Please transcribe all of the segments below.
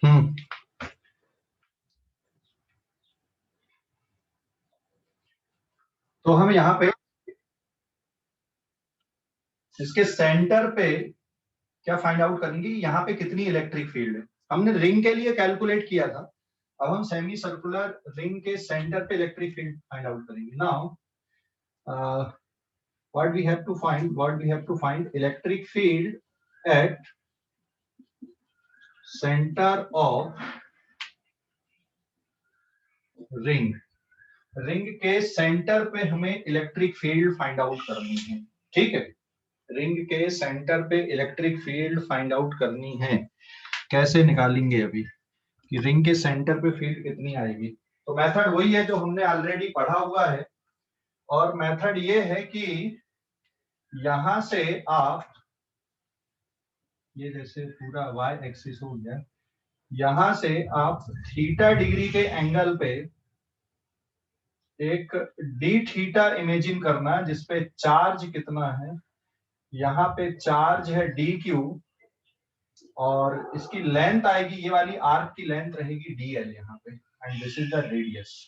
हम्म तो हम यहाँ पे इसके सेंटर पे क्या फाइंड आउट करेंगे, यहाँ पे कितनी इलेक्ट्रिक फील्ड है। हमने रिंग के लिए कैलकुलेट किया था, अब हम सेमी सर्कुलर रिंग के सेंटर पे इलेक्ट्रिक फील्ड फाइंड आउट करेंगे। Now what we have to find electric field at center of ring। Ring के सेंटर पे हमें इलेक्ट्रिक फील्ड फाइंड आउट करनी है। ठीक है, रिंग के सेंटर पे इलेक्ट्रिक फील्ड फाइंड आउट करनी है। कैसे निकालेंगे अभी कि रिंग के सेंटर पे फील्ड कितनी आएगी। तो मेथड वही है जो हमने ऑलरेडी पढ़ा हुआ है, और मेथड ये है कि यहां से आप ये जैसे पूरा y एक्सिस हो गया, यहां से आप थीटा डिग्री के एंगल पे एक डी थीटा इमेजिन करना, जिसपे चार्ज कितना है। यहाँ पे चार्ज है डी क्यू, और इसकी लेंथ आएगी, ये वाली आर्क की लेंथ रहेगी डीएल यहाँ पे, and this is the radius.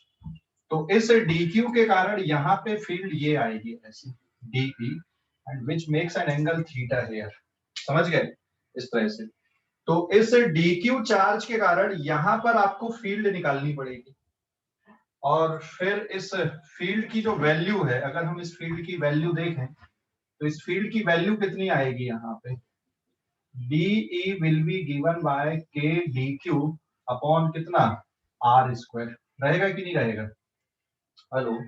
तो इस डी क्यू के कारण यहाँ पे फील्ड ये आएगी ऐसी D E, and which makes an angle theta here. समझ गए इस तरह से। तो इस डी क्यू चार्ज के कारण यहाँ पर आपको फील्ड निकालनी पड़ेगी, और फिर इस फील्ड की जो वैल्यू है, अगर हम इस फील्ड की वैल्यू देखें तो इस फील्ड की वैल्यू कितनी आएगी यहाँ पे, D E will be given by K D Q upon कितना आर स्क्वायर। रहेगा कि नहीं रहेगा, हेलो,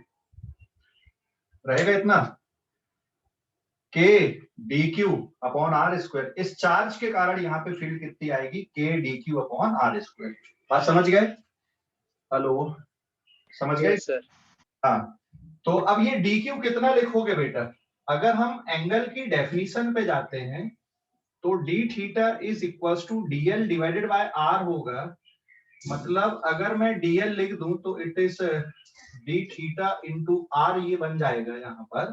रहेगा इतना K D Q upon R square. इस चार्ज के कारण यहाँ पे फील्ड कितनी आएगी, K D Q upon R square. बात समझ गए, हेलो, समझ गए। Yes sir. हाँ, तो अब ये डी क्यू कितना लिखोगे बेटा, अगर हम एंगल की डेफिनेशन पे जाते हैं तो D theta is equal to D L divided by R होगा। मतलब अगर मैं डीएल लिख दूं तो it is D theta into R, ये बन जाएगा यहाँ पर।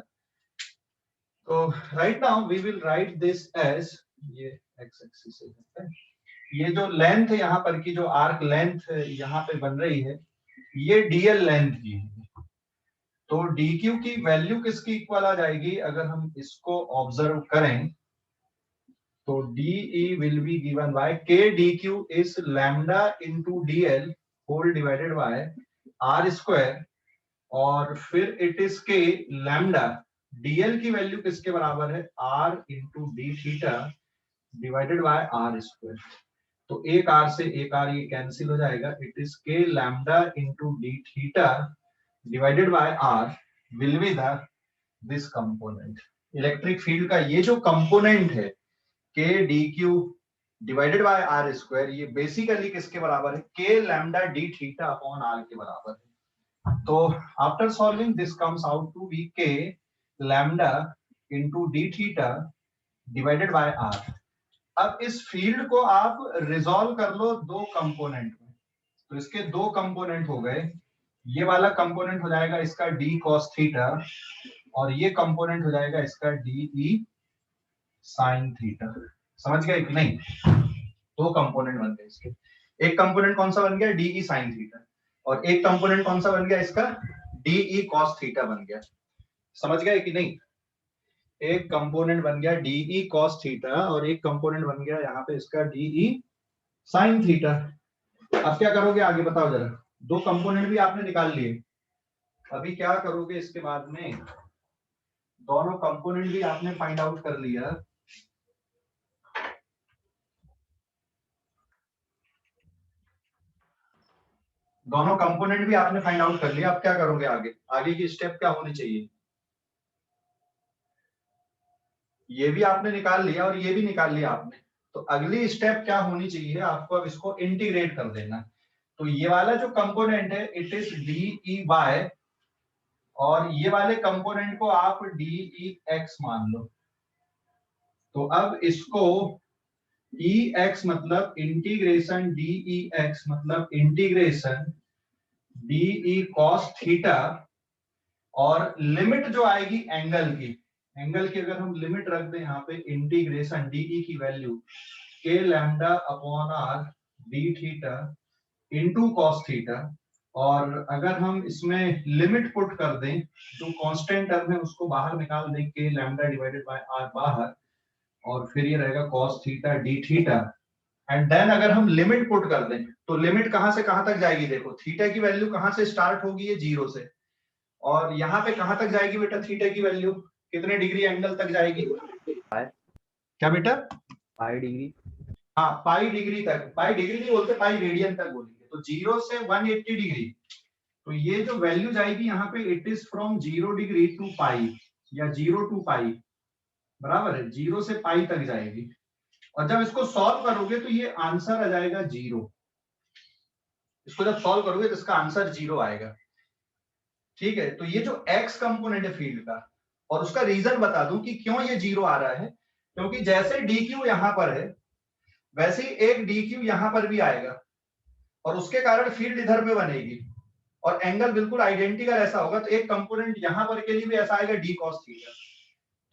तो right now we will write this as, ये एक्स एक्सिस है, ये जो लेंथ है यहाँ पर की, जो आर्क लेंथ यहाँ पे बन रही है, ये डीएल लेंथ की है। तो dq की वैल्यू किसकी इक्वल आ जाएगी, अगर हम इसको ऑब्जर्व करें तो de will be given by k dq is lambda into dl whole divided by r square, और फिर इट इज के लैम्डा, dl की वैल्यू किसके बराबर है, r into D theta divided by r square. तो एक r से एक r ये कैंसिल हो जाएगा, इट इज के lambda into D theta divided by r will be the this component. Electric field का ये जो कंपोनेंट है k D q divided by r square, ये बेसिकली किसके बराबर है, के lambda D theta upon r के बराबर है। तो after solving this comes out to be k lambda into D theta divided by r. अब इस फील्ड को आप रिजॉल्व कर लो दो कंपोनेंट में, तो इसके दो कंपोनेंट हो गए। ये वाला कंपोनेंट हो जाएगा इसका डी कॉस थीटा, और ये कंपोनेंट हो जाएगा इसका डी ई साइन थीटा। समझ गए कि नहीं, दो कंपोनेंट बन गए इसके। एक कंपोनेंट कौन सा बन गया, डीई साइन थीटा, और एक कंपोनेंट कौन सा बन गया इसका, डीई कॉस थीटा बन गया। समझ गए कि नहीं, एक कंपोनेंट बन गया डीई कॉस थीटा, और एक कंपोनेंट बन गया यहाँ पे इसका डीई साइन थीटा। अब क्या करोगे आगे बताओ जरा, दो कंपोनेंट भी आपने निकाल लिए, अभी क्या करोगे इसके बाद में, दोनों कंपोनेंट भी आपने फाइंड आउट कर लिया, दोनों कंपोनेंट भी आपने फाइंड आउट कर लिया। अब क्या करोगे आगे, आगे की स्टेप क्या होनी चाहिए, ये भी आपने निकाल लिया और ये भी निकाल लिया आपने, तो अगली स्टेप क्या होनी चाहिए आपको, अब इसको इंटीग्रेट कर देना। तो ये वाला जो कंपोनेंट है it is D E Y, और ये वाले कंपोनेंट को आप डी ई एक्स मान लो। तो अब इसको ई एक्स मतलब इंटीग्रेशन डी ई एक्स मतलब इंटीग्रेशन डी कॉस थीटा, और लिमिट जो आएगी एंगल की अगर हम लिमिट रख दें यहाँ पे, इंटीग्रेशन डीई की वैल्यू के lambda upon are d theta into cos theta, और अगर हम इसमें लिमिट पुट कर दें, जो कांस्टेंट टर्म है उसको बाहर निकाल दें, के लैम्डा डिवाइडेड बाय आर बाहर, और फिर ये रहेगा cos theta D theta. And then अगर हम लिमिट पुट कर दें तो लिमिट कहां से कहां तक जाएगी, देखो थीटा की वैल्यू कहां से स्टार्ट होगी, ये 0 से, और यहाँ पे कहां तक जाएगी बेटा, थीटा की वैल्यू कितने डिग्री एंगल तक जाएगी, क्या बेटा, पाई डिग्री। हाँ पाई डिग्री तक, पाई डिग्री नहीं बोलते, पाई रेडियन तक बोलेंगे, तो 0 से 180 डिग्री। तो ये जो वैल्यू जाएगी यहाँ पे, it is from 0 degree to pi, या 0 टू पाई, बराबर है, 0 से पाई तक जाएगी। और जब इसको सॉल्व करोगे तो ये आंसर आ जाएगा 0। इसको जब सॉल्व करोगे तो इसका आंसर 0 आएगा। ठीक है, तो ये जो x कंपोनेंट है फील्ड का, और उसका रीजन बता दूं कि क्यों ये 0 आ रहा है, क्योंकि जैसे dq यहां पर है वैसे ही एक dq यहां पर भी आएगा, और उसके कारण फील्ड इधर पे बनेगी, और एंगल बिल्कुल आइडेंटिकल ऐसा होगा, तो एक कंपोनेंट यहां पर के लिए भी ऐसा आएगा d cos थीटा।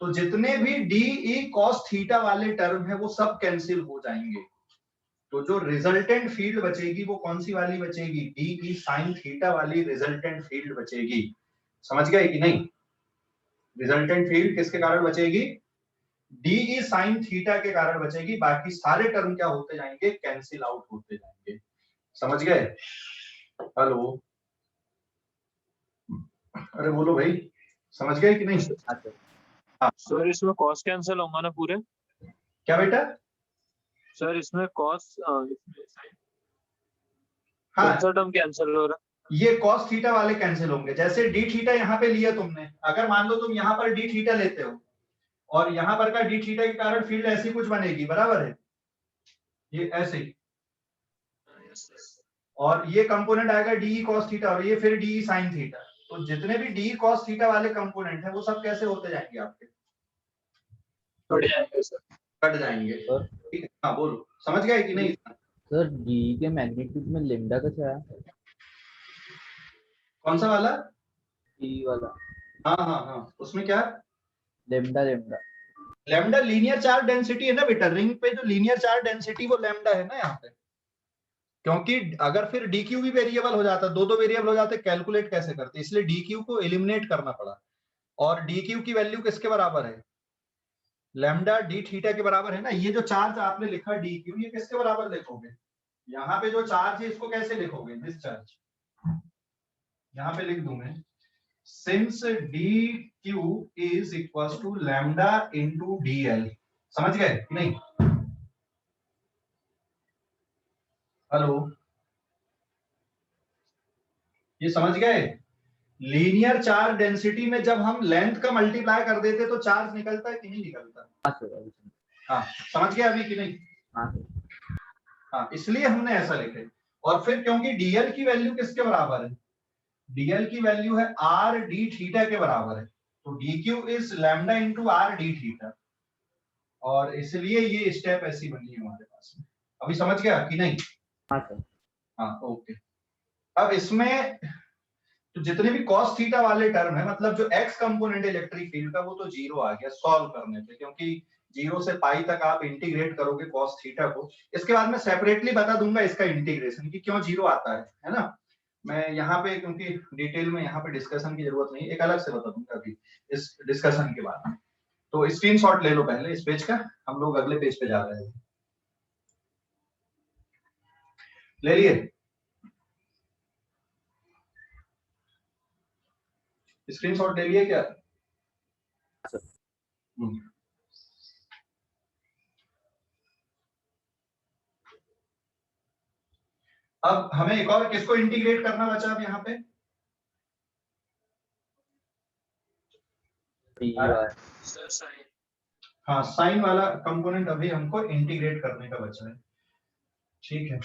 तो जितने भी डी ई कॉस थीटा वाले टर्म है वो सब कैंसिल हो जाएंगे। तो जो रिजल्टेंट फील्ड बचेगी वो कौन सी वाली बचेगी, डी ई साइन थीटा वाली रिजल्टेंट फील्ड बचेगी। समझ गए कि नहीं, रिजल्टेंट फील्ड किसके कारण बचेगी, डी ई साइन थीटा के कारण बचेगी, बाकी सारे टर्म क्या होते जाएंगे, कैंसिल आउट होते जाएंगे। समझ गए, हेलो, अरे बोलो भाई, समझ गए कि नहीं। हाँ सर इसमें कॉस कैंसिल होगा ना पूरे, क्या बेटा, सर इसमें कॉस हाँ टर्म कैंसिल हो रहा है। ये cos थीटा वाले कैंसिल होंगे, जैसे डी थीटा यहाँ पे लिया तुमने, अगर मान लो तुम यहाँ पर डी थीटा लेते हो और यहाँ पर का डी थीटा के कारण फील्ड ऐसी कुछ बनेगी, बराबर है, ये ऐसे ही, और ये कंपोनेंट आएगा डी cos थीटा, और ये फिर डी sin थीटा। तो जितने भी डी cos थीटा वाले कंपोनेंट है वो सब कैसे होते जाएंगे आपके, कट जाएंगे सर, कट जाएंगे। ठीक है, हाँ बोलो, समझ गए कि नहीं। सर जी के मैग्नीट्यूड में लेम्डा का क्या है, कौन सा वाला, ई वाला, हाँ हाँ हाँ, उसमें क्या, lambda lambda lambda linear charge density है ना बेटा, रिंग पे जो लीनियर चार्ज डेंसिटी वो लैम्डा है ना यहाँ पे, क्योंकि अगर फिर dq भी वेरिएबल हो जाता, दो दो वेरिएबल हो जाते, कैलकुलेट कैसे करते, इसलिए dq को एलिमिनेट करना पड़ा, और dq की वैल्यू किसके बराबर है, लैम्डा डी थीटा के बराबर है ना। ये जो चार्ज आपने लिखा dq, ये किसके बराबर लिखोगे, यहाँ पे जो चार्ज है इसको कैसे लिखोगे, दिस चार्ज, यहाँ पे लिख दूं मैं, since dq is equal to lambda into dl। समझ गए कि नहीं, हेलो, ये समझ गए, लीनियर चार्ज डेंसिटी में जब हम लेंथ का मल्टीप्लाई कर देते तो चार्ज निकलता है कि नहीं निकलता, हाँ समझ गया अभी कि नहीं, हाँ इसलिए हमने ऐसा लिखे। और फिर क्योंकि डीएल की वैल्यू किसके बराबर है, डीएल की वैल्यू है आर डी थीटा के बराबर है, तो D Q is lambda into are d theta, और इसलिए ये स्टेप ऐसी बनी है हमारे पास में। अभी समझ गया कि नहीं, हाँ ओके। अब इसमें तो जितने भी cos थीटा वाले टर्म है, मतलब जो x कंपोनेंट इलेक्ट्रिक फील्ड का, वो तो 0 आ गया सॉल्व करने पे, क्योंकि 0 से पाई तक आप इंटीग्रेट करोगे cos थीटा को। इसके बाद मैं सेपरेटली बता दूंगा इसका इंटीग्रेशन कि क्यों 0 आता है ना। मैं यहाँ पे क्योंकि डिटेल में यहाँ पे डिस्कशन की जरूरत नहीं, एक अलग से बता दूंगा अभी इस डिस्कशन के बाद। तो स्क्रीनशॉट ले लो पहले इस पेज का, हम लोग अगले पेज पे जा रहे हैं, ले लिए स्क्रीनशॉट, ले लिए क्या, अब हमें एक और किसको इंटीग्रेट करना बचा अब यहाँ पे, हाँ साइन वाला कंपोनेंट अभी हमको इंटीग्रेट करने का बचा है। ठीक है,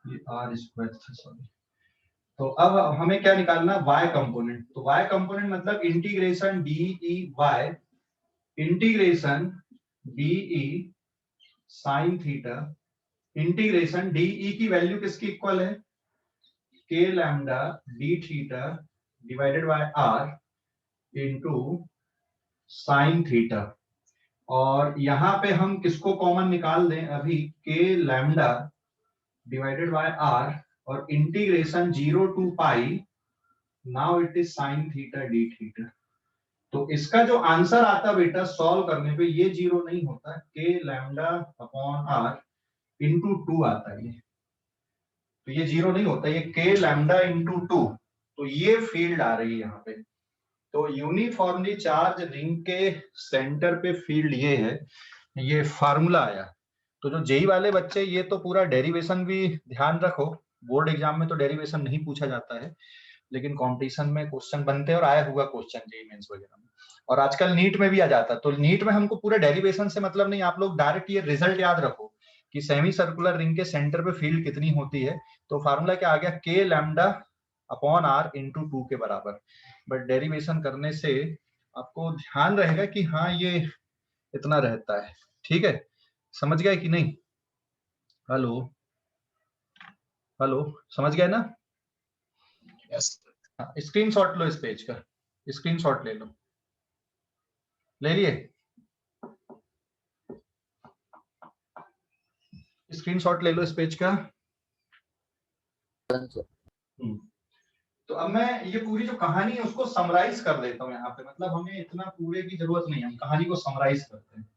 ये आर स्क्वायर था, सॉरी। तो अब हमें क्या निकालना, y कंपोनेंट। तो y कंपोनेंट मतलब integration D E Y integration D E sine theta integration D E की वैल्यू किसकी इक्वल है, के lambda D theta divided by R into sine theta. और यहाँ पे हम किसको कॉमन निकाल दें, अभी K lambda divided by are और integration 0 to pi, now it is sine theta D theta. तो इसका जो आंसर आता बेटा सॉल्व करने पे, ये 0 नहीं होता, के लैम्डा अपॉन आर इंटू 2 आता है ये, तो ये 0 नहीं होता, ये के लैम्डा इंटू 2। तो ये फील्ड आ रही है यहाँ पे। तो यूनिफॉर्मली चार्ज रिंग के सेंटर पे फील्ड ये है, ये फार्मूला आया। तो जो जेई वाले बच्चे, ये तो पूरा डेरिवेशन भी ध्यान रखो, बोर्ड एग्जाम में तो डेरिवेशन नहीं पूछा जाता है, लेकिन कंपटीशन में क्वेश्चन बनते हैं और आया हुआ क्वेश्चन जेई मेंस वगैरह में, और आजकल नीट में भी आ जाता है। तो नीट में हमको पूरे डेरिवेशन से मतलब नहीं, आप लोग डायरेक्ट ये रिजल्ट याद रखो कि सेमी सर्कुलर रिंग के सेंटर पे फील्ड कितनी होती है। तो फार्मूला क्या आ गया, के लैम्डा अपॉन आर इंटू 2 के बराबर। बट डेरिवेशन करने से आपको ध्यान रहेगा कि हाँ ये इतना रहता है, ठीक है, समझ गए कि नहीं? हेलो हेलो, समझ गए ना? यस स्क्रीनशॉट लो इस पेज का, स्क्रीनशॉट ले लो, ले लिए? स्क्रीनशॉट ले लो इस पेज का। तो अब मैं ये पूरी जो कहानी है उसको समराइज कर देता हूँ यहाँ पे, मतलब हमें इतना पूरे की जरूरत नहीं है, हम कहानी को समराइज करते हैं।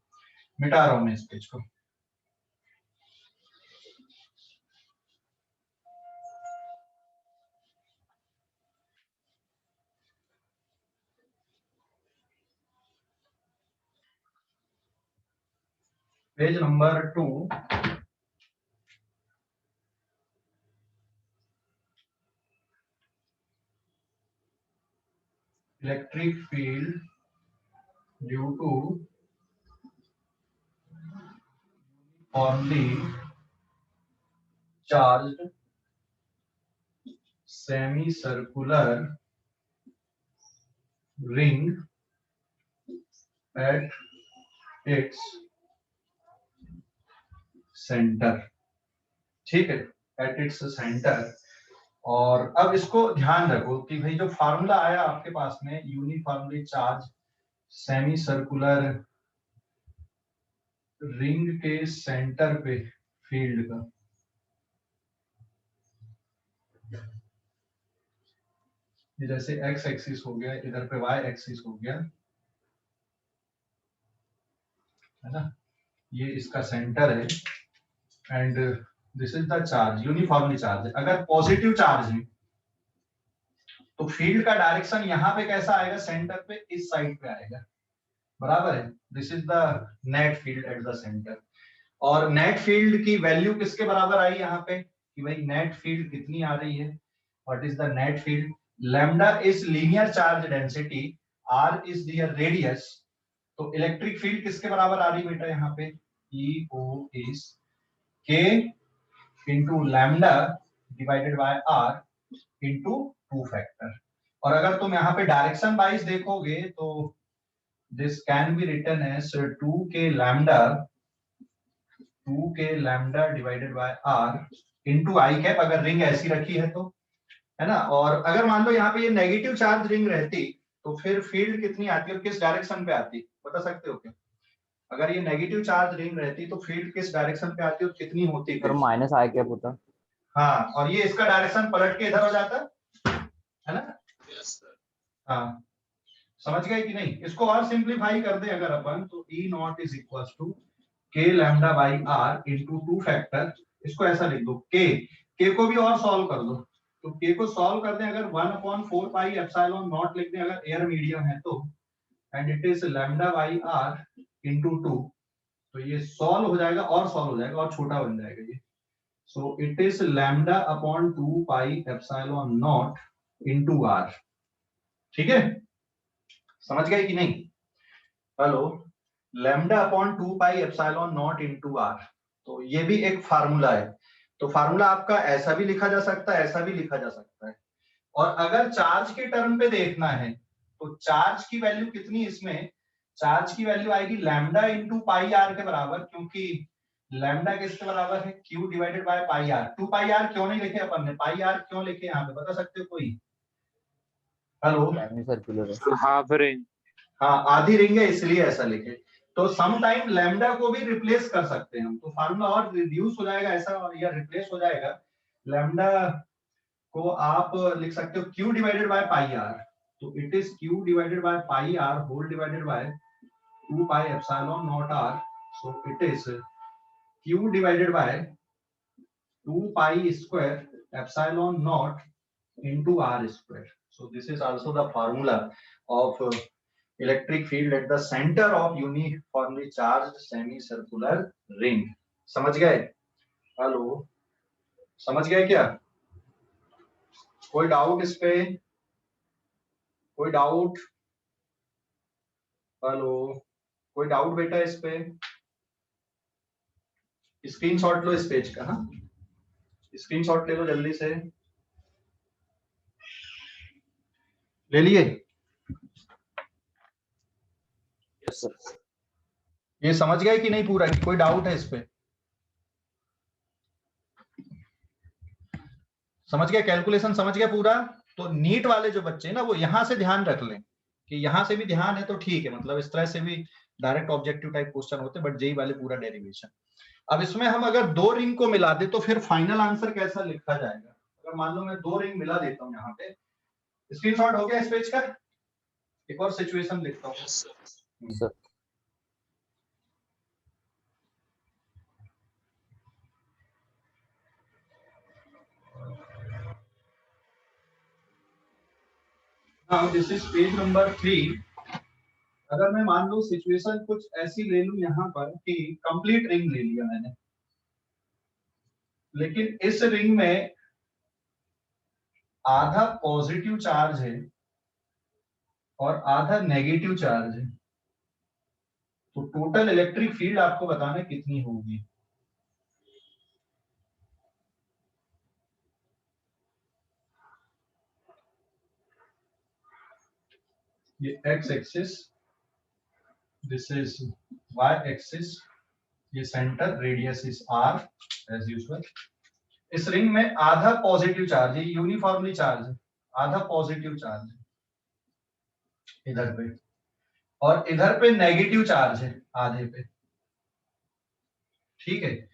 मिटा रहा हूं मैं इस पेज को। Page number 2, electric field due to only charged semicircular ring at its center, ठीक है, at its center। और अब इसको ध्यान रखो कि भाई जो फार्मूला आया आपके पास में, uniformly charge semi circular ring के सेंटर पे फील्ड का, ये जैसे एक्स एक्सिस हो गया, इधर पे वाई एक्सिस हो गया, है ना, ये इसका सेंटर है, and this is the charge, uniformly charge. अगर पॉजिटिव चार्ज है तो फील्ड का डायरेक्शन यहाँ पे कैसा आएगा, सेंटर पे इस साइड पे आएगा, बराबर है। This is the net field at the centre. और नेट फील्ड की वैल्यू किसके बराबर आई यहाँ पे, कि भाई नेट फील्ड कितनी आ रही है, what is the net field, lambda is linear charge density, R is their radius. तो इलेक्ट्रिक फील्ड किसके बराबर आ रही बेटा यहाँ पे, E O is K into lambda divided by R into 2 factor. और अगर तुम यहाँ पे डायरेक्शन वाइज देखोगे तो this can be written as 2k lambda divided by R into I cap, अगर रिंग ऐसी रखी है तो, है ना। और अगर मान लो यहाँ पे ये नेगेटिव चार्ज रिंग रहती तो फिर फील्ड कितनी आती और किस डायरेक्शन पे आती, बता सकते हो क्या? अगर ये नेगेटिव चार्ज रिंग रहती तो फील्ड किस डायरेक्शन पे आती और कितनी होती और फिर? माइनस आई कैप होता। हाँ, और ये इसका डायरेक्शन पलट के इधर हो जाता, है ना। Yes sir. हाँ, समझ गए कि नहीं? इसको और सिंप्लीफाई कर दे अगर अपन, तो E not is equal to K lambda by R into 2 factor. इसको ऐसा लिख दो, के को भी और सॉल्व कर दो, तो के को सॉल्व कर दें अगर 1/4 पाई एप्सिलॉन नॉट लिख दें अगर एयर मीडियम है तो, and it is lambda by R into 2। तो ये सॉल्व हो जाएगा और सॉल्व हो जाएगा और छोटा बन जाएगा ये। So it is lambda upon 2 pi epsilon not into R, ठीक है, समझ गए कि नहीं? Hello, lambda upon 2 pi epsilon not into R. तो ये भी एक फार्मूला है। तो फार्मूला आपका ऐसा भी लिखा जा सकता है, ऐसा भी लिखा जा सकता है। और अगर चार्ज के टर्म पे देखना है तो चार्ज की वैल्यू कितनी, इसमें चार्ज की वैल्यू आएगी लैम्डा इंटू पाई आर के बराबर, क्योंकि लैम्डा किसके बराबर है, Q divided by pi R. 2 pi R क्यों नहीं लिखे अपन ने, पाई आर क्यों लिखे यहाँ पे, बता सकते हो कोई? हेलो, सेमी सर्कुलर है। Half range. हाँ आधी रिंग है इसलिए ऐसा लिखे। तो सम टाइम लैम्डा को भी रिप्लेस कर सकते हैं हम, तो फार्मूला और रिड्यूस हो जाएगा ऐसा, या रिप्लेस हो जाएगा। लैम्डा को आप लिख सकते हो q divided by pi r, तो it is q divided by pi r whole divided by 2 pi epsilon naught r, so it is q divided by 2 pi square epsilon naught into r square. So this is also the formula of electric field at the center of uniformly charged semicircular ring. समझ गए? Hello, समझ गए क्या? कोई doubt इस पे? कोई doubt? Hello, कोई डाउट बेटा इस पे? स्क्रीनशॉट लो इस पेज का, हाँ, स्क्रीनशॉट ले लो जल्दी से, ले लिए? Yes, sir. ये समझ गए कि नहीं पूरा, कि कोई डाउट है इस पे? समझ गया? कैलकुलेशन समझ गया पूरा? तो नीट वाले जो बच्चे ना वो यहां से ध्यान रख लें कि यहां से भी ध्यान है तो ठीक है, मतलब इस तरह से भी डायरेक्ट ऑब्जेक्टिव टाइप क्वेश्चन होते, बट जेई वाले पूरा डेरिवेशन। अब इसमें हम अगर दो रिंग को मिला दे तो फिर फाइनल आंसर कैसा लिखा जाएगा? अगर मान लो मैं दो रिंग मिला देता हूँ यहाँ पे, स्क्रीनशॉट हो गया इस पेज का? एक और सिचुएशन लिखता हूँ। Yes, sir. Sir Now this is page number 3। अगर मैं मान लो सिचुएशन कुछ ऐसी ले लूं यहाँ पर कि कंप्लीट रिंग ले लिया मैंने, लेकिन इस रिंग में आधा पॉजिटिव चार्ज है और आधा नेगेटिव चार्ज है, तो टोटल इलेक्ट्रिक फील्ड आपको बताना कितनी होगी। ये x axis, this is y axis, ये centre, radius is r as usual. इस रिंग में आधा पॉजिटिव चार्ज है, यूनिफॉर्मली चार्ज है, आधा पॉजिटिव चार्ज है इधर पे, और इधर पे नेगेटिव चार्ज है आधे पे, ठीक है।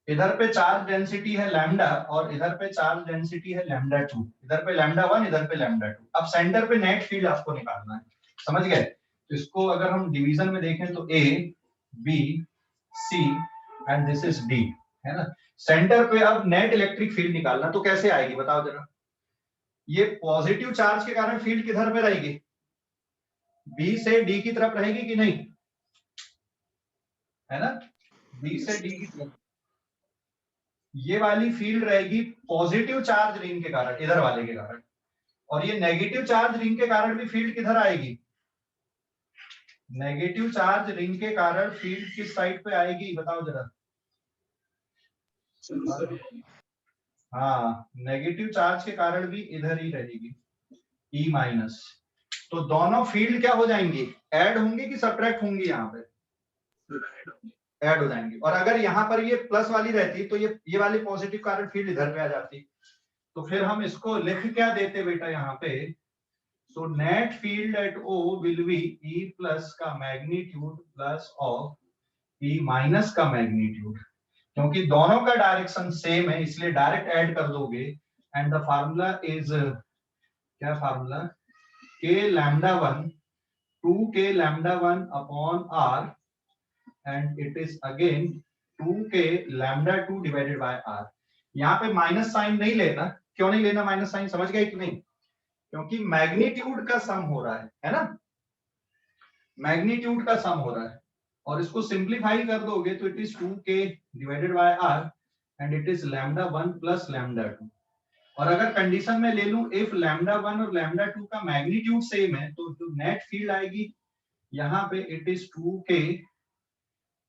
इधर पे चार्ज डेंसिटी है लैम्डा और इधर पे चार्ज डेंसिटी है लैम्डा 2, इधर पे लैम्डा 1, इधर पे लैम्डा 2। अब सेंटर पे नेट फील्ड आपको निकालना है, समझ गए? तो इसको अगर हम डिवीजन में देखें तो A, B, C and this is D, है ना। सेंटर पे अब नेट इलेक्ट्रिक फील्ड निकालना, तो कैसे आएगी बताओ जरा? ये पॉजिटिव चार्ज के कारण फील्ड किधर पे रहेगी? बी से डी की तरफ रहेगी कि नहीं, है ना? बी से डी की तरफ ये वाली फील्ड रहेगी पॉजिटिव चार्ज रिंग के कारण, इधर वाले के कारण, और ये नेगेटिव चार्ज रिंग के कारण भी फील्ड किधर आएगी? नेगेटिव चार्ज रिंग के कारण फील्ड किस साइड पे आएगी बताओ जरा? हाँ, नेगेटिव चार्ज के कारण भी इधर ही रहेगी, ई माइनस। तो दोनों फील्ड क्या हो जाएंगी? ऐड होंगी कि सब्ट्रैक्ट होंगी? यहाँ पे ऐड हो जाएंगी। और अगर यहाँ पर ये प्लस वाली रहती तो ये वाली पॉजिटिव कारण फील्ड इधर पे आ जाती। तो फिर हम इसको लिख क्या देते बेटा यहाँ पे? So net field at O will be E plus का magnitude plus of E minus का मैग्नीट्यूड, क्योंकि दोनों का डायरेक्शन सेम है इसलिए डायरेक्ट ऐड कर दोगे। एंड द फार्मूला इज क्या formula? K lambda 1 2 K lambda 1 upon R and it is again 2k lambda 2 divided by r। यहाँ पे माइनस साइन नहीं लेना। क्यों नहीं लेना माइनस साइन, समझ गए कि नहीं? क्योंकि मैग्नीट्यूड का सम हो रहा है ना, मैग्नीट्यूड का सम हो रहा है। और इसको सिंप्लीफाई कर दोगे तो it is 2k divided by r and it is lambda 1 plus lambda 2। और अगर कंडीशन में ले लूं इफ लैम्डा 1 और लैम्डा 2 का मैग्नीट्यूड सेम है तो जो नेट फील्ड आएगी यहाँ पे it is 2k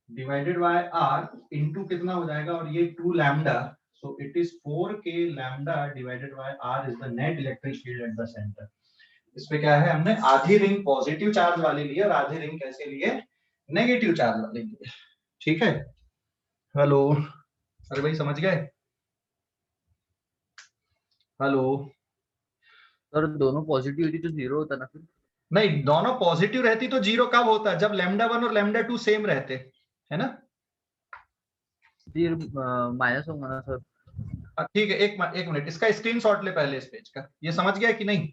divided by r into कितना हो जाएगा, और ये 2 lambda, so it is 4k lambda divided by r is the net electric field at the centre. इस पे क्या है, हमने आधी रिंग पॉजिटिव चार्ज वाली ली और आधी रिंग कैसे लिए? नेगेटिव चार्ज वाली ली, ठीक है। हेलो, अरे भाई समझ गए? हेलो सर दोनों पॉजिटिव होती तो जीरो होता ना फिर? नहीं, दोनों पॉजिटिव रहती तो जीरो कब होता है? जब λ1 और λ2 सेम रहते, है ना? फिर माइनस होगा ना सर? ठीक है, एक मिनट, इसका स्क्रीनशॉट ले पहले इस पेज का। ये समझ गया कि नहीं?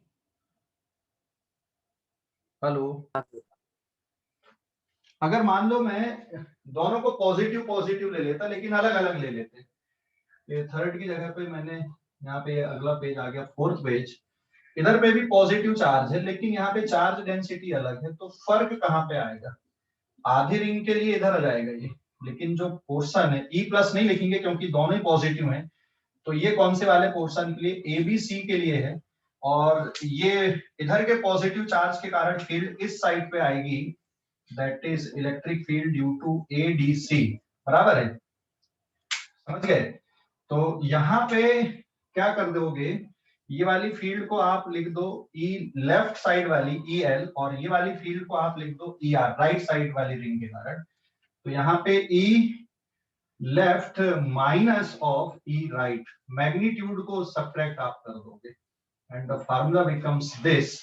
हेलो, अगर मान लो मैं दोनों को पॉजिटिव पॉजिटिव ले लेता, लेकिन अलग अलग ले लेते। ये थर्ड की जगह पे मैंने यहाँ पे अगला पेज आ गया, फोर्थ पेज। इधर पे भी पॉजिटिव चार्ज है, लेकिन यहाँ पे चार्ज डेंसिटी अलग है। तो फर्क कहाँ पे आएगा? आधी रिंग के लिए इधर आ जाएगा ये, लेकिन जो पोर्शन है ई प्लस नहीं लिखेंगे क्योंकि दोनों ही पॉजिटिव हैं। तो ये कौन से वाले पोर्शन के लिए? ए बी सी के लिए है। और ये इधर के पॉजिटिव चार्ज के कारण फील्ड इस साइड पे आएगी, that is electric field due to ADC. बराबर है, समझ गए? तो यहाँ पे क्या कर दोगे, ये वाली फील्ड को आप लिख दो ई, लेफ्ट साइड वाली ई एल, और ये वाली फील्ड को आप लिख दो ई आर, राइट साइड वाली रिंग के कारण। तो यहाँ पे E left minus of E right, magnitude को सब्ट्रैक्ट आप कर दोगे and the formula becomes this.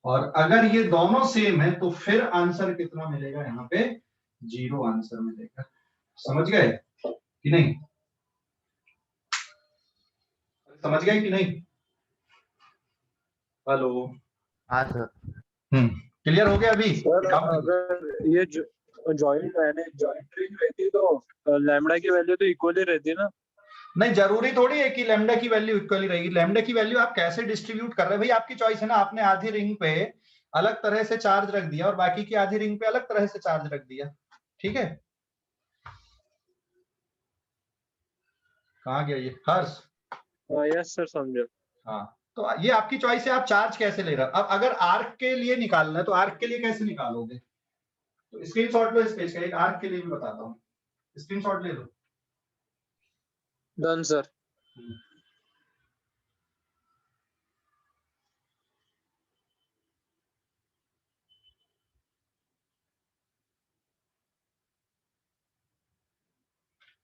और अगर ये दोनों सेम है तो फिर आंसर कितना मिलेगा? यहाँ पे जीरो आंसर मिलेगा। समझ गए कि नहीं? समझ गए कि नहीं? हेलो, हाँ सर। क्लियर हो गया अभी? सर अगर ये जॉइंट रिंग रहती तो लैम्डा की वैल्यू तो इक्वली रहती है ना? नहीं, जरूरी थोड़ी है कि लैम्डा की वैल्यू इक्वली रहेगी। लैम्डा की वैल्यू आप कैसे डिस्ट्रीब्यूट कर रहे हैं भाई, आपकी चॉइस है ना। आपने आधी रिंग पे अलग तरह से चार्ज रख दिया और बाकी की आधी रिंग पे अलग तरह से चार्ज रख दिया, ठीक है? कहाँ गया ये हर्ष? यस सर, समझो। हाँ, तो ये आपकी चॉइस है, आप चार्ज कैसे ले रहे हो। अब अगर आर्क के लिए निकालना है तो आर्क के लिए कैसे निकालोगे? तो स्क्रीनशॉट लो इस पेज का, एक आर्क के लिए भी बताता हूँ, स्क्रीनशॉट ले लो। Done sir.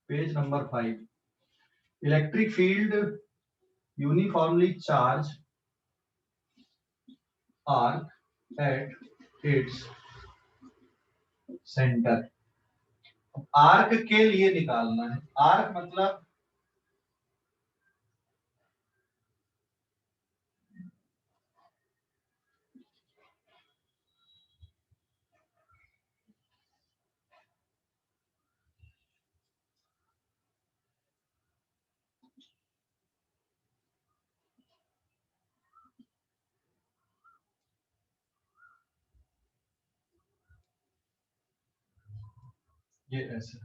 Page number 5, electric field uniformly charge arc at its centre. Arc के लिए निकालना है। आर्क मतलब ये ऐसे,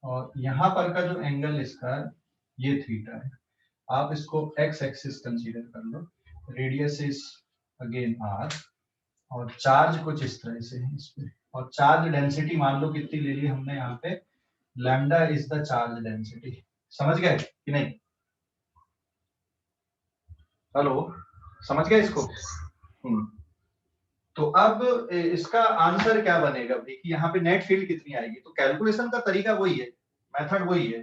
और यहां पर का जो एंगल इसका ये थीटा है। आप इसको एक्स एक्सिस कंसीडर कर लो, रेडियस इज अगेन आर, और चार्ज कुछ इस तरह से है इस पे। और चार्ज डेंसिटी मान लो कितनी ले ली हमने यहाँ पे, lambda is the charge density. समझ गए कि नहीं? हेलो, समझ गए इसको? तो अब इसका आंसर क्या बनेगा भाई कि यहाँ पे नेट फील्ड कितनी आएगी? तो कैलकुलेशन का तरीका वही है, मेथड वही है।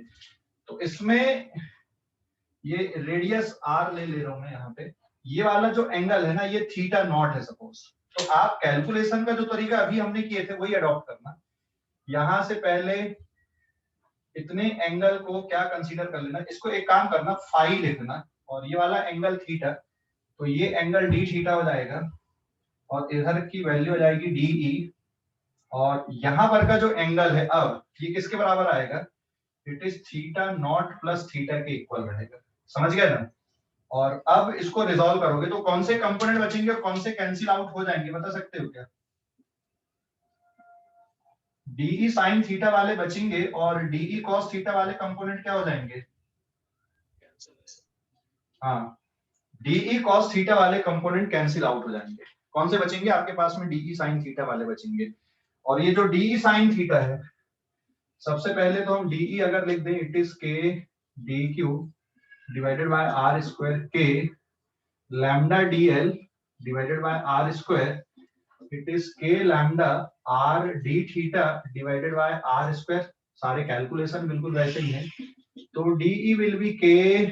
तो इसमें ये रेडियस आर ले रहा हूं मैं यहाँ पे, ये वाला जो एंगल है ना ये थीटा नॉट है सपोज। तो आप कैलकुलेशन का जो तरीका अभी हमने किए थे वही अडॉप्ट करना। यहां से पहले इतने एंगल को क्या कंसीडर कर लेना, इसको एक काम करना फाई लिखना, और ये वाला एंगल थीटा, तो ये एंगल डी थीटा हो जाएगा, और इधर की वैल्यू हो जाएगी डीई। और यहां पर का जो एंगल है अब ये किसके बराबर आएगा? It is theta naught plus theta के इक्वल रहेगा। समझ गए ना? और अब इसको रिजॉल्व करोगे तो कौन से कंपोनेंट बचेंगे और कौन से कैंसिल आउट हो जाएंगे, बता सकते हो क्या? डीई साइन थीटा वाले बचेंगे और डीई कॉस थीटा वाले कंपोनेंट क्या हो जाएंगे? हाँ, डीई कॉस थीटा वाले कंपोनेंट कैंसिल आउट हो जाएंगे। कौन से बचेंगे आपके पास में? डीई साइन थीटा वाले बचेंगे। और ये जो डीई साइन थीटा है, सबसे पहले तो हम डीई अगर लिख दें, it is k D q divided by r square k lambda d l divided by r square, it is के lambda r d theta divided by r square. सारे कैलकुलेशन बिल्कुल वैसे ही हैं। तो d E will be k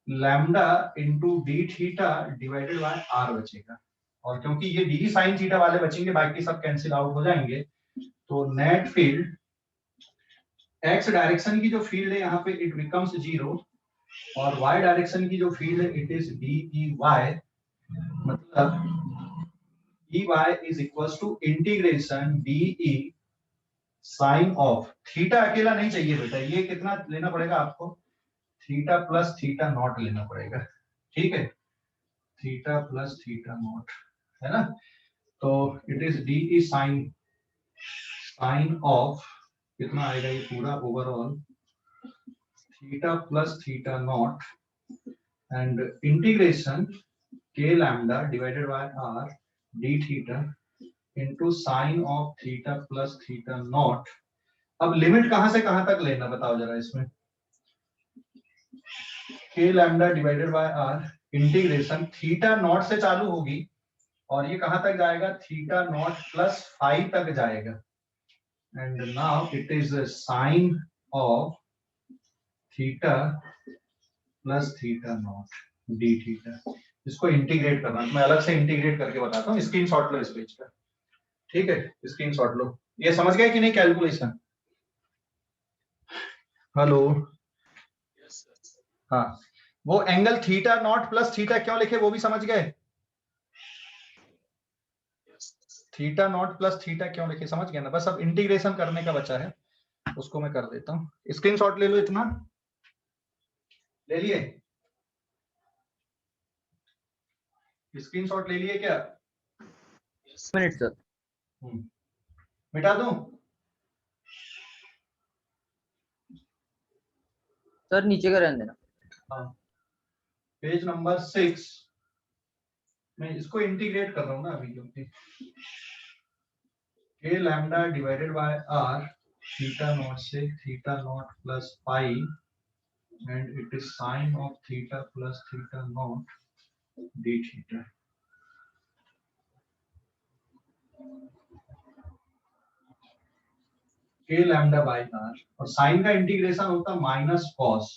lambda into d theta divided by r बचेगा। और क्योंकि ये डी साइन थीटा वाले बचेंगे, बाकी सब कैंसिल आउट हो जाएंगे, तो नेट फील्ड एक्स डायरेक्शन की जो फील्ड है यहाँ पे इट बिकम्स 0, और वाई डायरेक्शन की जो फील्ड है it is D E y, मतलब d y is equal to integration D E sine of theta. अकेला नहीं चाहिए बेटा, ये कितना लेना पड़ेगा आपको, थीटा प्लस थीटा नॉट लेना पड़ेगा, ठीक है, थीटा प्लस थीटा नॉट, है ना। तो it is D E sine of कितना आएगा ये पूरा overall, theta plus theta naught and integration k lambda divided by r d theta into sine of theta plus theta naught. अब limit कहां से कहां तक लेना बताओ जरा इसमें, k lambda divided by r integration theta naught से चालू होगी और ये कहां तक जाएगा, थीटा नॉट प्लस 5 तक जाएगा, and now it is sine of theta plus theta naught d theta. इसको इंटीग्रेट करना, मैं अलग से इंटीग्रेट करके बताता हूँ, स्क्रीनशॉट लो इस पेज का, ठीक है, स्क्रीनशॉट लो। ये समझ गए कि नहीं कैलकुलेशन, हेलो, हाँ, वो angle theta naught plus theta क्यों लिखे वो भी समझ गए, थीटा नॉट प्लस थीटा क्यों लिखे समझ गए ना, बस अब इंटीग्रेशन करने का बचा है, उसको मैं कर देता हूँ। स्क्रीनशॉट ले लो, इतना ले लिए, स्क्रीनशॉट ले लिए क्या, मिनट सर, मिटा दूं, सर नीचे का रहने देना। हाँ, पेज नंबर 6 मैं इसको इंटीग्रेट कर रहा हूँ ना अभी, क्योंकि k lambda divided by r theta naught से theta naught plus pi and it is sine of theta plus theta naught d theta. K lambda by are, और साइन का इंटीग्रेशन होता minus cos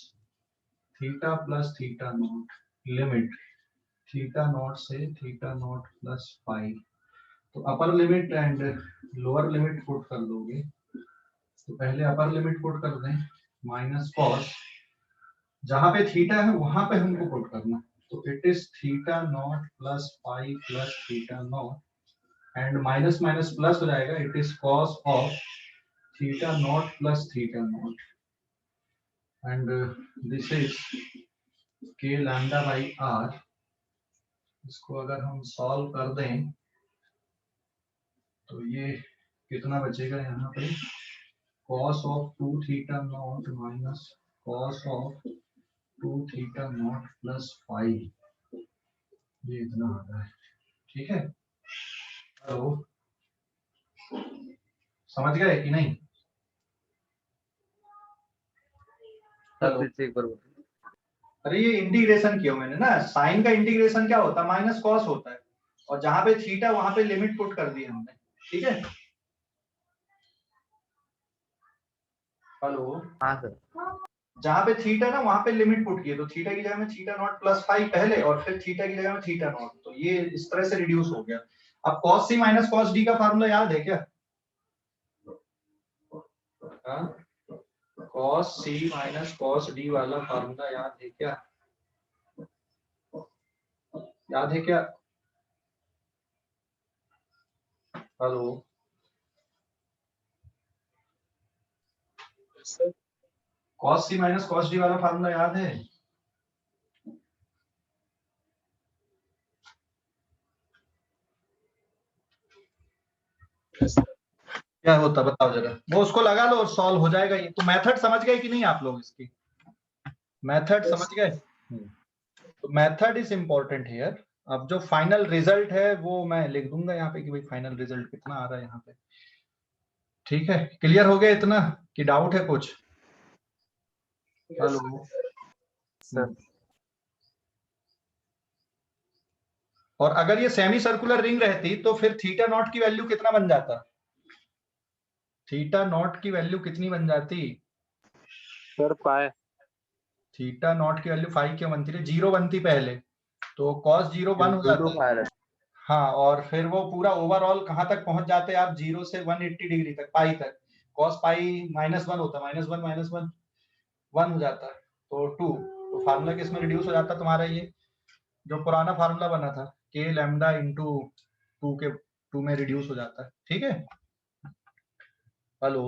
theta plus theta naught limit theta naught से theta naught plus pi. तो upper limit and lower limit put कर दोगे, तो पहले upper limit put कर दें, माइनस कॉस, जहां पे थीटा है वहां पे हमको पुट करना, तो it is theta naught plus pi plus theta naught and minus minus plus हो जाएगा, it is cos of theta naught plus theta naught and this is के लैम्डा बाई आर। इसको अगर हम सॉल्व कर दें तो ये कितना बचेगा यहाँ पे, cos of 2 theta naught minus cos of 2 theta naught plus 5, ये इतना आता है, ठीक है। तो समझ गए कि नहीं, सर फिर एक बार बोलो। अरे ये इंटीग्रेशन किया मैंने ना, साइन का इंटीग्रेशन क्या होता है, माइनस कॉस होता है, और जहां पे थीटा वहां पे लिमिट पुट कर दी हमने, ठीक है। हेलो, हाँ सर, जहां पे थीटा ना वहां पे लिमिट पुट किए, तो थीटा की जगह में थीटा नॉट प्लस 5 पहले और फिर थीटा की जगह में थीटा नॉट, तो ये इस तरह से रिड्यूस हो गया। अब cos c minus cos d का फार्मूला याद है क्या, cos c minus cos d वाला फार्मूला याद है क्या, याद है क्या, hello, cos c minus cos d वाला फार्मूला याद है, क्या होता बताओ जरा, वो उसको लगा लो और सॉल्व हो जाएगा ये। तो मेथड समझ गए कि नहीं आप लोग, इसकी मेथड समझ गए, तो मेथड इज इंपॉर्टेंट हियर। अब जो फाइनल रिजल्ट है वो मैं लिख दूंगा यहाँ पे कि भाई फाइनल रिजल्ट कितना आ रहा है यहाँ पे, ठीक है। क्लियर हो गया इतना कि डाउट है कुछ, हेलो सर और अगर ये सेमी सर्कुलर रिंग रहती तो फिर थीटा नॉट की वैल्यू कितना बन जाता, थीटा नॉट की वैल्यू कितनी बन जाती सर पाए, थीटा नॉट की वैल्यू 5 क्यों बनती है, 0 बनती पहले, तो cos 0 1 हो टू जाता है, फायर, हाँ, और फिर वो पूरा ओवरऑल कहाँ तक पहुंच जाते हैं आप, 0 से 180 डिग्री तक, पाई तक, cos पाई -1 होता है, -1 1 हो जाता है, तो 2, तो फार्मूला किस में रिड्यूस हो जाता है तुम्हारा, ये जो पुराना फार्मूला बना था k लैम्डा इंटू 2 में रिड्यूस हो जाता है। ठीक है, हेलो।